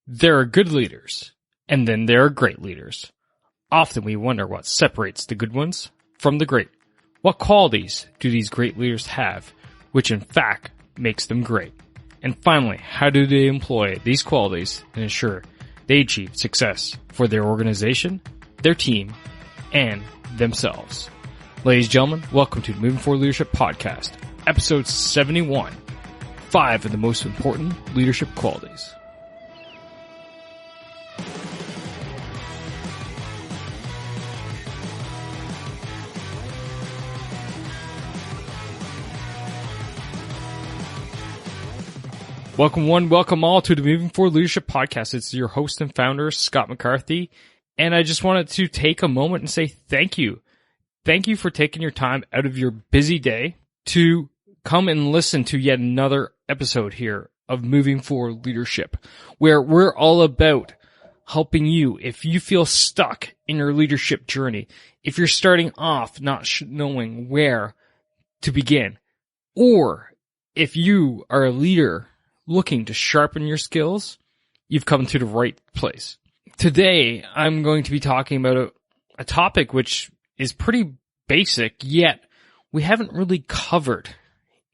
There are good leaders, and then there are great leaders. Often we wonder what separates the good ones from the great. What qualities do these great leaders have, which in fact makes them great? And finally, how do they employ these qualities and ensure they achieve success for their organization, their team, and themselves? Ladies and gentlemen, welcome to the Moving Forward Leadership Podcast, episode 71, 5 of the most important leadership qualities. Welcome one, welcome all to the Moving Forward Leadership Podcast. It's your host and founder, Scott McCarthy. And I just wanted to take a moment and say thank you. Thank you for taking your time out of your busy day to come and listen to yet another episode here of Moving Forward Leadership, where we're all about helping you if you feel stuck in your leadership journey, if you're starting off not knowing where to begin, or if you are a leader looking to sharpen your skills, you've come to the right place. Today, I'm going to be talking about a topic which is pretty basic, yet we haven't really covered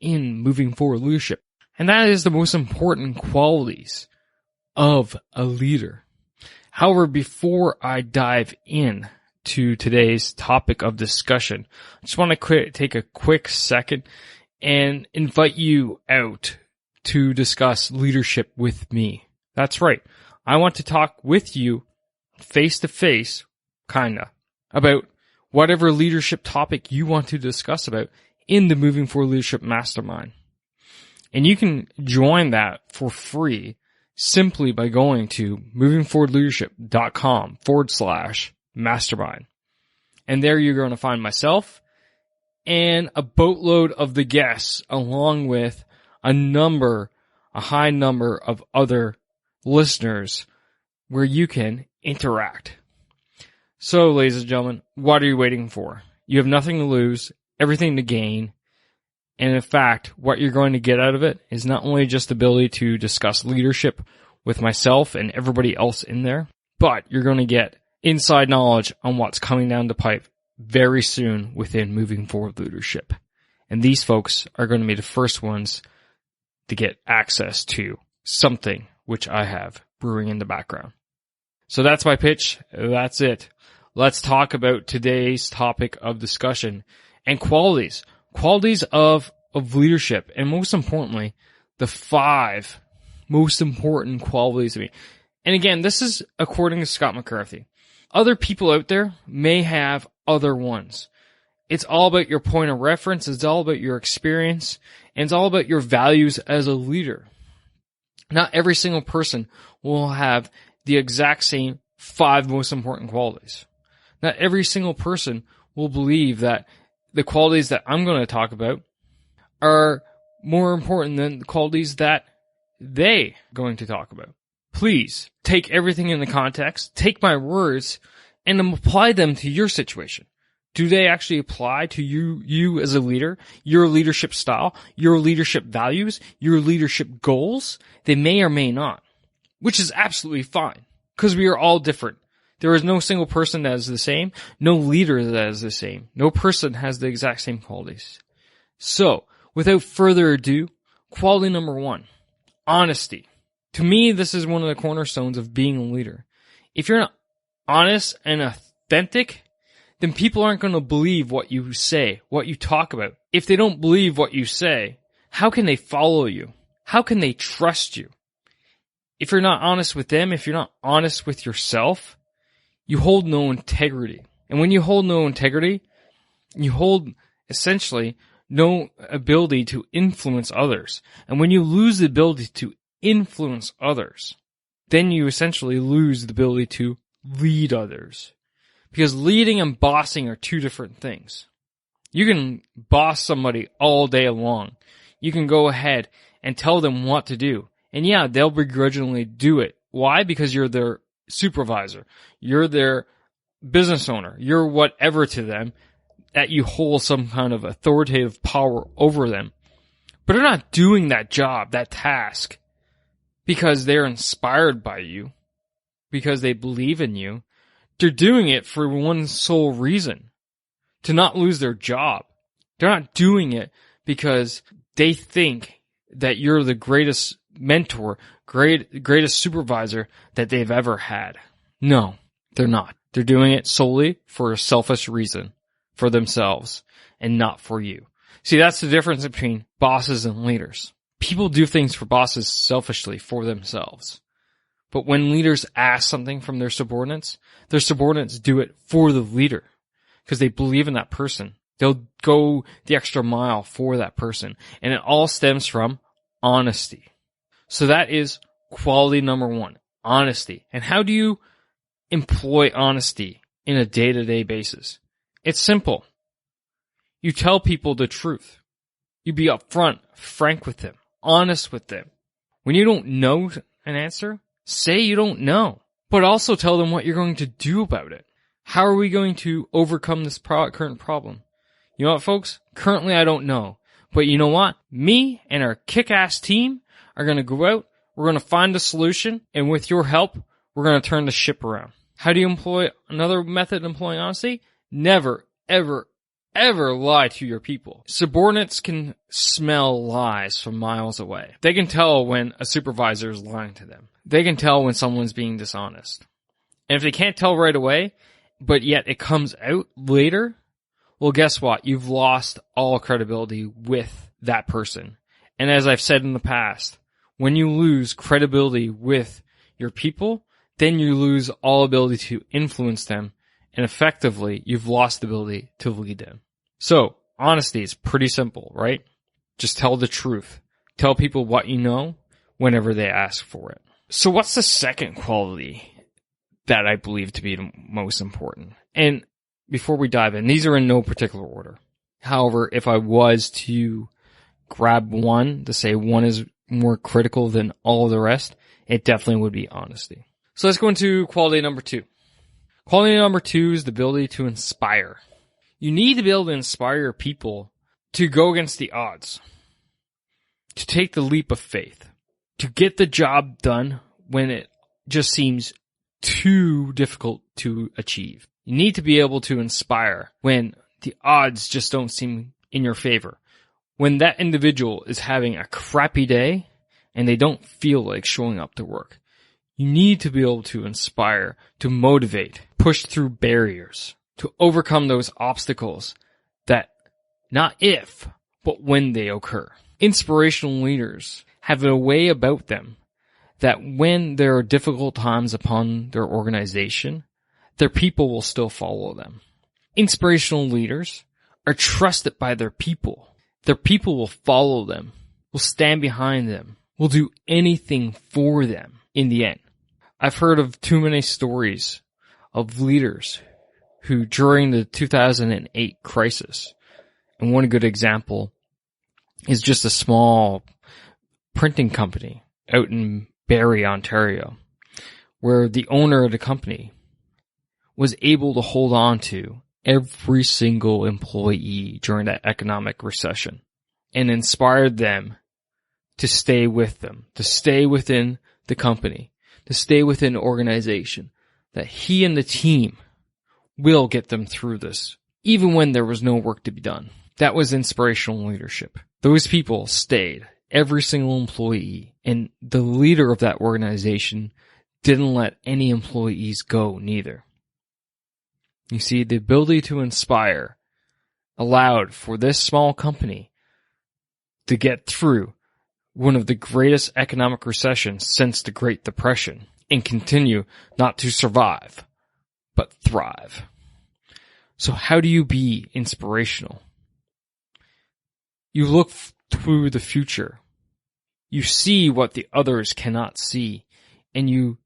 in Moving Forward Leadership. And that is the most important qualities of a leader. However, before I dive in to today's topic of discussion, I just want to take a quick second and invite you out to discuss leadership with me. That's right. I want to talk with you face to face, kinda, about whatever leadership topic you want to discuss about in the Moving Forward Leadership Mastermind. And you can join that for free simply by going to movingforwardleadership.com/mastermind. And there you're going to find myself and a boatload of the guests along with a high number of other listeners where you can interact. So, ladies and gentlemen, what are you waiting for? You have nothing to lose, everything to gain. And in fact, what you're going to get out of it is not only just the ability to discuss leadership with myself and everybody else in there, but you're going to get inside knowledge on what's coming down the pipe very soon within Moving Forward Leadership. And these folks are going to be the first ones to get access to something which I have brewing in the background. So that's my pitch. That's it. Let's talk about today's topic of discussion and qualities of leadership. And most importantly, the 5 most important qualities of me. And again, this is according to Scott McCarthy. Other people out there may have other ones. It's all about your point of reference. It's all about your experience. And it's all about your values as a leader. Not every single person will have the exact same 5 most important qualities. Not every single person will believe that the qualities that I'm going to talk about are more important than the qualities that they're going to talk about. Please take everything in the context, take my words, and apply them to your situation. Do they actually apply to you as a leader, your leadership style, your leadership values, your leadership goals? They may or may not, which is absolutely fine because we are all different. There is no single person that is the same, no leader that is the same, no person has the exact same qualities. So, without further ado, quality number 1, honesty. To me, this is one of the cornerstones of being a leader. If you're not honest and authentic, then people aren't going to believe what you say, what you talk about. If they don't believe what you say, how can they follow you? How can they trust you? If you're not honest with them, if you're not honest with yourself, you hold no integrity. And when you hold no integrity, you hold essentially no ability to influence others. And when you lose the ability to influence others, then you essentially lose the ability to lead others. Because leading and bossing are 2 different things. You can boss somebody all day long. You can go ahead and tell them what to do. And yeah, they'll begrudgingly do it. Why? Because you're their supervisor. You're their business owner. You're whatever to them, that you hold some kind of authoritative power over them. But they're not doing that job, that task, because they're inspired by you, because they believe in you. They're doing it for one sole reason, to not lose their job. They're not doing it because they think that you're the greatest mentor, greatest supervisor that they've ever had. No, they're not. They're doing it solely for a selfish reason, for themselves, and not for you. See, that's the difference between bosses and leaders. People do things for bosses selfishly for themselves. But when leaders ask something from their subordinates do it for the leader because they believe in that person. They'll go the extra mile for that person. And it all stems from honesty. So that is quality number 1, honesty. And how do you employ honesty in a day-to-day basis? It's simple. You tell people the truth. You be upfront, frank with them, honest with them. When you don't know an answer, say you don't know, but also tell them what you're going to do about it. How are we going to overcome this current problem? You know what, folks? Currently, I don't know. But you know what? Me and our kick-ass team are going to go out, we're going to find a solution, and with your help, we're going to turn the ship around. How do you employ another method of employing honesty? Never, ever, ever lie to your people. Subordinates can smell lies from miles away. They can tell when a supervisor is lying to them. They can tell when someone's being dishonest. And if they can't tell right away, but yet it comes out later, well, guess what? You've lost all credibility with that person. And as I've said in the past, when you lose credibility with your people, then you lose all ability to influence them. And effectively, you've lost the ability to lead them. So, honesty is pretty simple, right? Just tell the truth. Tell people what you know whenever they ask for it. So what's the second quality that I believe to be the most important? And before we dive in, these are in no particular order. However, if I was to grab one to say one is more critical than all of the rest, it definitely would be honesty. So let's go into quality number 2. Quality number 2 is the ability to inspire. You need to be able to inspire your people to go against the odds, to take the leap of faith, to get the job done when it just seems too difficult to achieve. You need to be able to inspire when the odds just don't seem in your favor. When that individual is having a crappy day and they don't feel like showing up to work. You need to be able to inspire, to motivate, push through barriers, to overcome those obstacles that not if, but when they occur. Inspirational leaders have a way about them that when there are difficult times upon their organization, their people will still follow them. Inspirational leaders are trusted by their people. Their people will follow them, will stand behind them, will do anything for them in the end. I've heard of too many stories of leaders who during the 2008 crisis, and one good example is just a small printing company out in Barrie, Ontario, where the owner of the company was able to hold on to every single employee during that economic recession and inspired them to stay with them, to stay within the company, to stay within the organization, that he and the team will get them through this, even when there was no work to be done. That was inspirational leadership. Those people stayed, every single employee, and the leader of that organization didn't let any employees go neither. You see, the ability to inspire allowed for this small company to get through one of the greatest economic recessions since the Great Depression and continue not to survive, but thrive. So how do you be inspirational? You look through the future. You see what the others cannot see, and you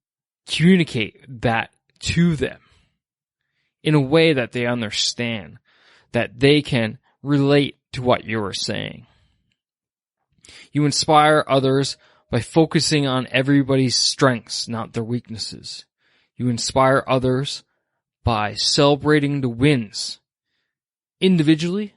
communicate that to them in a way that they understand, that they can relate to what you are saying. You inspire others by focusing on everybody's strengths, not their weaknesses. You inspire others by celebrating the wins, individually,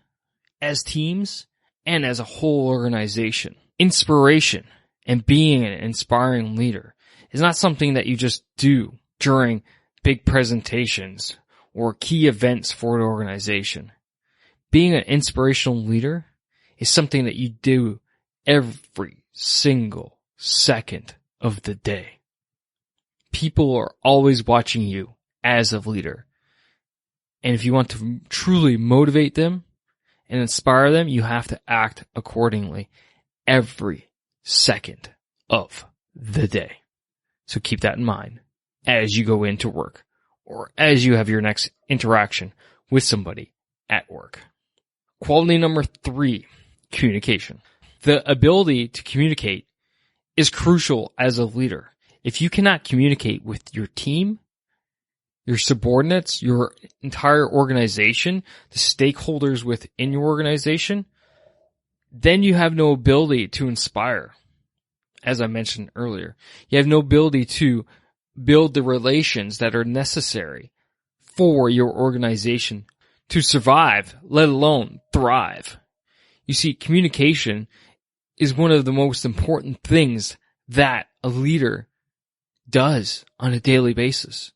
as teams, and as a whole organization. Inspiration and being an inspiring leader is not something that you just do during big presentations or key events for an organization. Being an inspirational leader is something that you do every single second of the day. People are always watching you as a leader. And if you want to truly motivate them and inspire them, you have to act accordingly every second of the day. So keep that in mind as you go into work or as you have your next interaction with somebody at work. Quality number 3, communication. The ability to communicate is crucial as a leader. If you cannot communicate with your team, your subordinates, your entire organization, the stakeholders within your organization, then you have no ability to inspire. As I mentioned earlier, you have no ability to build the relations that are necessary for your organization to survive, let alone thrive. You see, communication is one of the most important things that a leader does on a daily basis.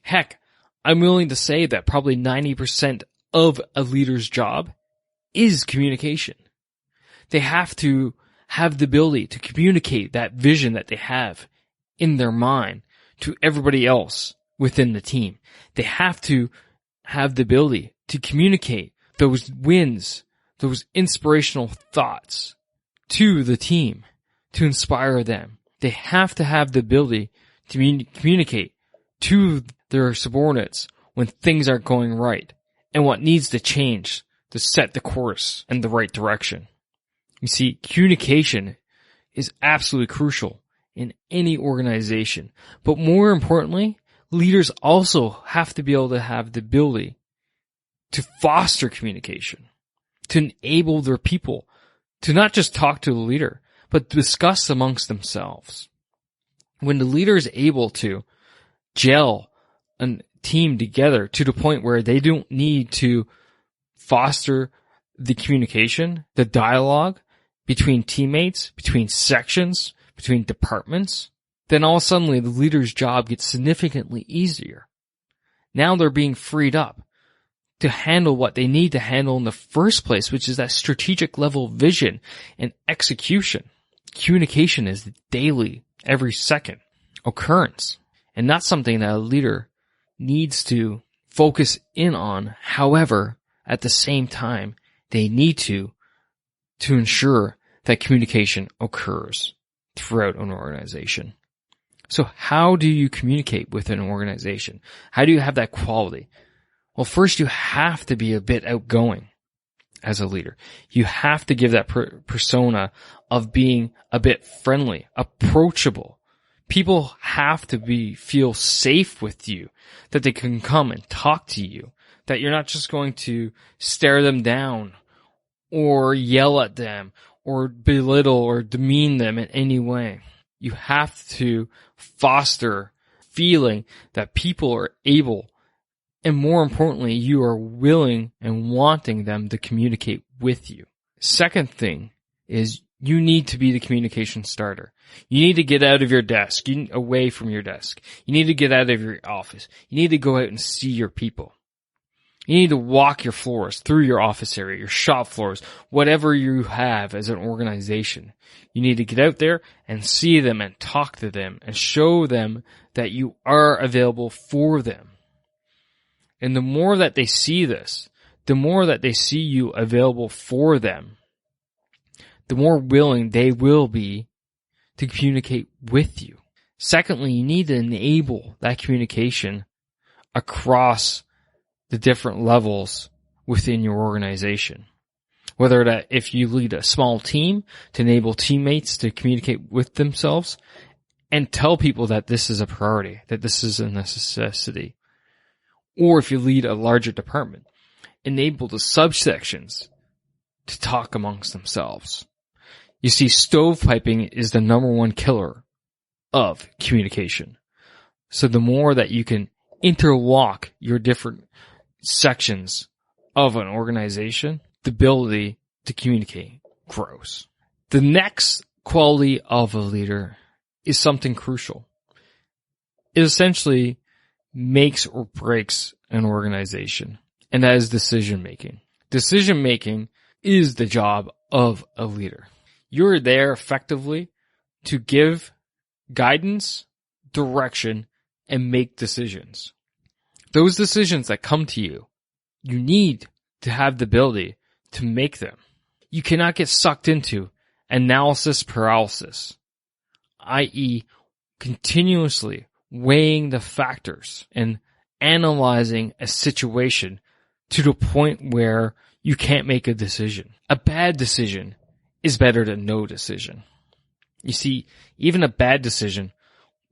Heck, I'm willing to say that probably 90% of a leader's job is communication. They have to have the ability to communicate that vision that they have in their mind to everybody else within the team. They have to have the ability to communicate those wins, those inspirational thoughts to the team to inspire them. They have to have the ability to communicate to their subordinates when things aren't going right and what needs to change to set the course in the right direction. You see, communication is absolutely crucial in any organization. But more importantly, leaders also have to be able to have the ability to foster communication, to enable their people to not just talk to the leader, but discuss amongst themselves. When the leader is able to gel a team together to the point where they don't need to foster the communication, the dialogue between teammates, between sections, between departments, then all of a sudden the leader's job gets significantly easier. Now they're being freed up to handle what they need to handle in the first place, which is that strategic level vision and execution. Communication is daily, every second occurrence, and not something that a leader needs to focus in on. However, at the same time, they need to ensure that communication occurs throughout an organization. So how do you communicate with an organization? How do you have that quality? Well, first you have to be a bit outgoing as a leader. You have to give that persona of being a bit friendly, approachable. People have to feel safe with you, that they can come and talk to you, that you're not just going to stare them down or yell at them or belittle or demean them in any way. You have to foster feeling that people are able, and more importantly, you are willing and wanting them to communicate with you. Second thing is you need to be the communication starter. You need to get out of your desk, away from your desk. You need to get out of your office. You need to go out and see your people. You need to walk your floors, through your office area, your shop floors, whatever you have as an organization. You need to get out there and see them and talk to them and show them that you are available for them. And the more that they see this, the more that they see you available for them, the more willing they will be to communicate with you. Secondly, you need to enable that communication across the different levels within your organization. Whether that if you lead a small team, to enable teammates to communicate with themselves and tell people that this is a priority, that this is a necessity. Or if you lead a larger department, enable the subsections to talk amongst themselves. You see, stovepiping is the number one killer of communication. So the more that you can interlock your different sections of an organization, the ability to communicate grows. The next quality of a leader is something crucial. It essentially makes or breaks an organization, and that is decision making. Decision making is the job of a leader. You're there effectively to give guidance, direction, and make decisions. Those decisions that come to you, you need to have the ability to make them. You cannot get sucked into analysis paralysis, i.e., continuously weighing the factors and analyzing a situation to the point where you can't make a decision. A bad decision is better than no decision. You see, even a bad decision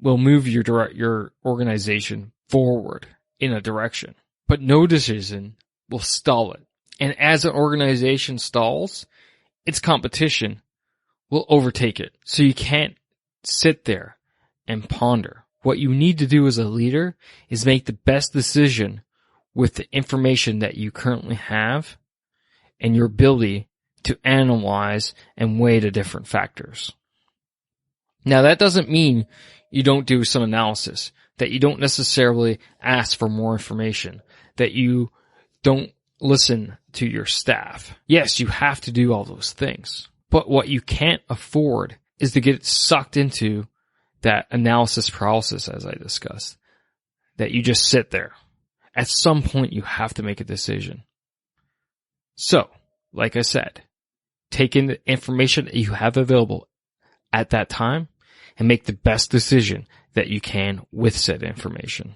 will move your organization forward in a direction, but no decision will stall it. And as an organization stalls, its competition will overtake it. So you can't sit there and ponder. What you need to do as a leader is make the best decision with the information that you currently have and your ability to analyze and weigh the different factors. Now, that doesn't mean you don't do some analysis, that you don't necessarily ask for more information, that you don't listen to your staff. Yes, you have to do all those things. But what you can't afford is to get sucked into that analysis paralysis, as I discussed, that you just sit there. At some point, you have to make a decision. So, like I said, take in the information that you have available at that time and make the best decision that you can with said information.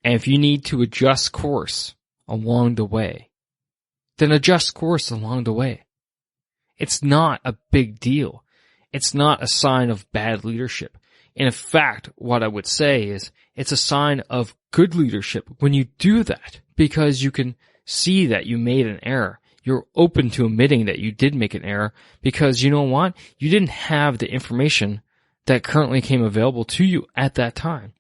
And if you need to adjust course along the way, then adjust course along the way. It's not a big deal. It's not a sign of bad leadership. And in fact, what I would say is it's a sign of good leadership when you do that, because you can see that you made an error. You're open to admitting that you did make an error because you know what? You didn't have the information that currently came available to you at that time.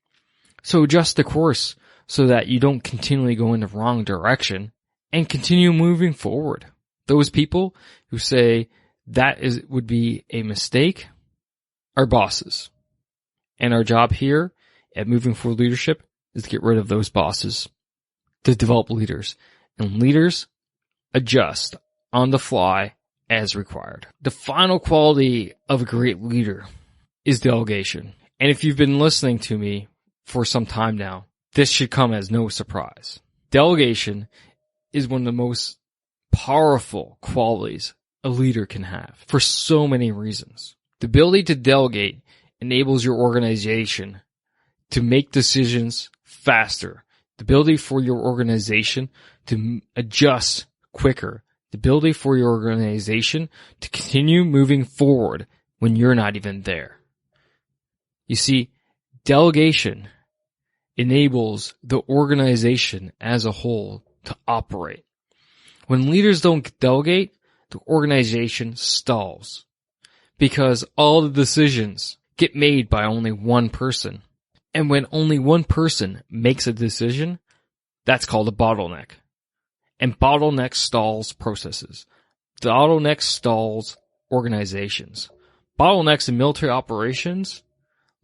So adjust the course so that you don't continually go in the wrong direction and continue moving forward. Those people who say that would be a mistake are bosses. And our job here at Moving Forward Leadership is to get rid of those bosses, to develop leaders. And leaders adjust on the fly as required. The final quality of a great leader is delegation. And if you've been listening to me for some time now, this should come as no surprise. Delegation is one of the most powerful qualities a leader can have for so many reasons. The ability to delegate enables your organization to make decisions faster. The ability for your organization to adjust quicker. The ability for your organization to continue moving forward when you're not even there. You see, delegation enables the organization as a whole to operate. When leaders don't delegate, the organization stalls because all the decisions get made by only one person. And when only one person makes a decision, that's called a bottleneck. And bottleneck stalls processes. The bottleneck stalls organizations. Bottlenecks in military operations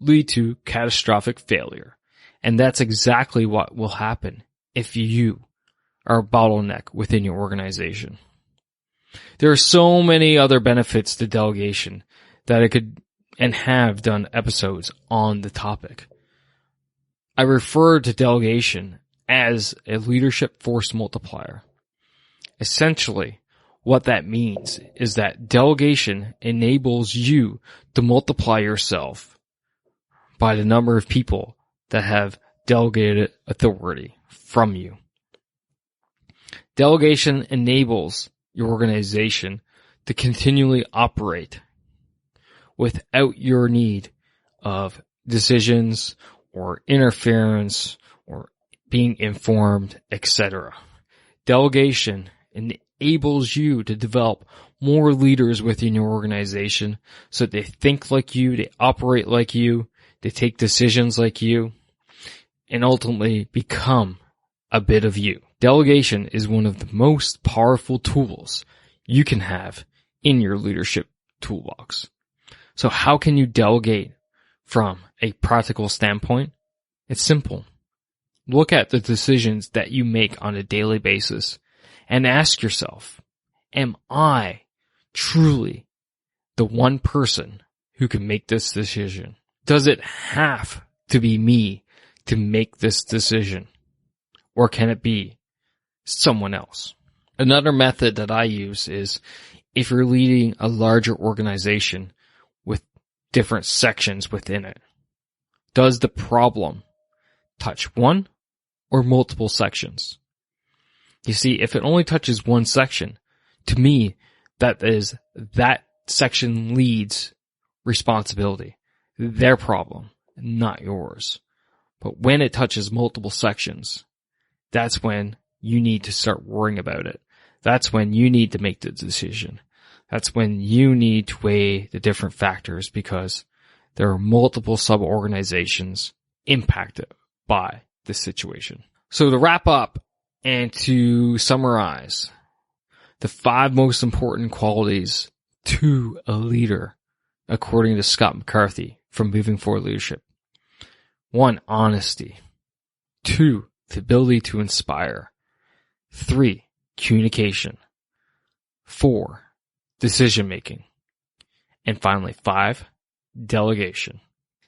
lead to catastrophic failure. And that's exactly what will happen if you are a bottleneck within your organization. There are so many other benefits to delegation that I could and have done episodes on the topic. I refer to delegation as a leadership force multiplier. Essentially, what that means is that delegation enables you to multiply yourself by the number of people that have delegated authority from you. Delegation enables your organization to continually operate without your need of decisions or interference or being informed, etc. Delegation enables you to develop more leaders within your organization so that they think like you, they operate like you, they take decisions like you, and ultimately become a bit of you. Delegation is one of the most powerful tools you can have in your leadership toolbox. So how can you delegate from a practical standpoint? It's simple. Look at the decisions that you make on a daily basis and ask yourself, am I truly the one person who can make this decision? Does it have to be me to make this decision? Or can it be someone else? Another method that I use is if you're leading a larger organization with different sections within it, does the problem touch one or multiple sections? You see, if it only touches one section, to me, that is that section lead's responsibility, their problem, not yours. But when it touches multiple sections, that's when you need to start worrying about it. That's when you need to make the decision. That's when you need to weigh the different factors because there are multiple sub-organizations impacted by this situation. So to wrap up and to summarize, the 5 most important qualities to a leader, according to Scott McCarthy from Moving Forward Leadership. 1, honesty. 2, the ability to inspire. 3, communication. 4, decision making. And finally, 5, delegation.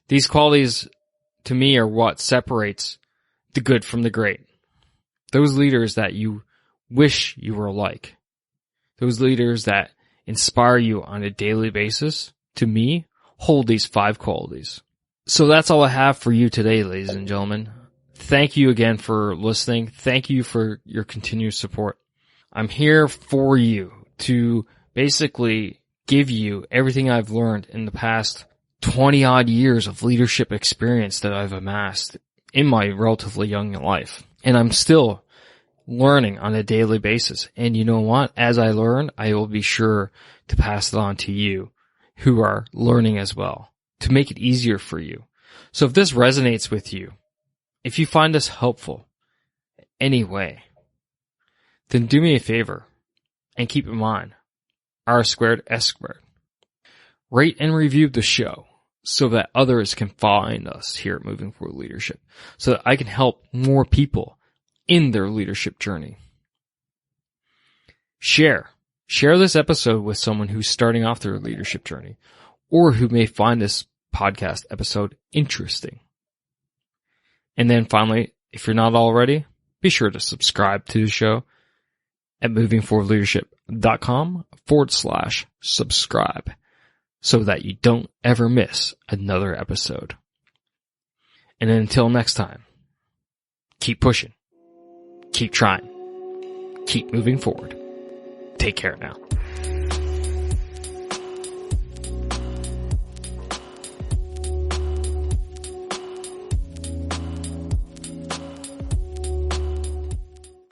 These qualities, to me, are what separates the good from the great. Those leaders that you wish you were like. Those leaders that inspire you on a daily basis, to me, hold these 5 qualities. So that's all I have for you today, ladies and gentlemen. Thank you again for listening. Thank you for your continued support. I'm here for you to basically give you everything I've learned in the past 20 odd years of leadership experience that I've amassed in my relatively young life. And I'm still learning on a daily basis. And you know what? As I learn, I will be sure to pass it on to you who are learning as well to make it easier for you. So if this resonates with you, if you find this helpful anyway, then do me a favor and keep in mind R squared, S squared. Rate and review the show so that others can find us here at Moving Forward Leadership, so that I can help more people in their leadership journey. Share this episode with someone who's starting off their leadership journey or who may find this podcast episode interesting. And then finally, if you're not already, be sure to subscribe to the show at movingforwardleadership.com/subscribe so that you don't ever miss another episode. And until next time, keep pushing, keep trying, keep moving forward. Take care now.